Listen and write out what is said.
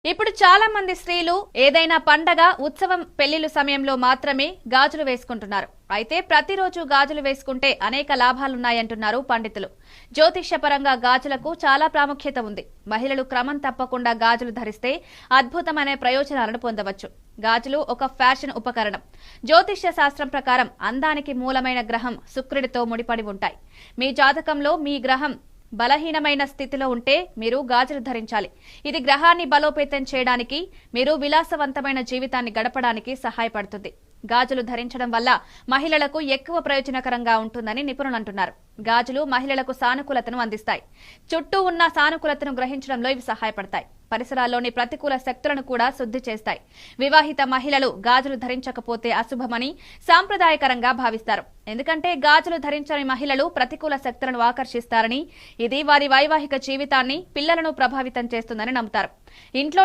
ఇప్పుడు చాలా మంది స్త్రీలు ఏదైనా పండగ ఉత్సవం పెళ్లిళ్ల సమయంలో మాత్రమే గాజులు వేసుకుంటున్నారు. అయితే ప్రతిరోజు గాజులు వేసుకుంటే అనేక లాభాలున్నాయంటున్నారు పండితులు. జ్యోతిష్యపరంగా గాజులకు చాలా ప్రాముఖ్యత ఉంది. మహిళలు క్రమం తప్పకుండా గాజులు ధరిస్తే అద్భుతమైన ప్రయోజనాలను పొందవచ్చు. గాజులు ఒక ఫ్యాషన్ ఉపకరణం. జ్యోతిష్య శాస్త్రం ప్రకారం అందానికి మూలమైన గ్రహం శుక్రుడితో ముడిపడి ఉంటాయి. మీ జాతకంలో మీ గ్రహం బలహీనమైన స్థితిలో ఉంటే మీరు గాజులు ధరించాలి. ఇది గ్రహాన్ని బలోపేతం చేయడానికి, మీరు విలాసవంతమైన జీవితాన్ని గడపడానికి సహాయపడుతుంది. గాజులు ధరించడం వల్ల మహిళలకు ఎక్కువ ప్రయోజనకరంగా ఉంటుందని నిపుణులు అంటున్నారు. గాజులు మహిళలకు సానుకూలతను అందిస్తాయి. చుట్టూ ఉన్న సానుకూలతను గ్రహించడంలో ఇవి సహాయపడతాయి. పరిసరాల్లోని ప్రతికూల శక్తులను కూడా శుద్ధి చేస్తాయి. వివాహిత మహిళలు గాజులు ధరించకపోతే అశుభమని సాంప్రదాయకరంగా భావిస్తారు. ఎందుకంటే గాజులు ధరించని మహిళలు ప్రతికూల శక్తులను ఆకర్షిస్తారని, ఇది వారి వైవాహిక జీవితాన్ని, పిల్లలను ప్రభావితం చేస్తుందని నమ్ముతారు. ఇంట్లో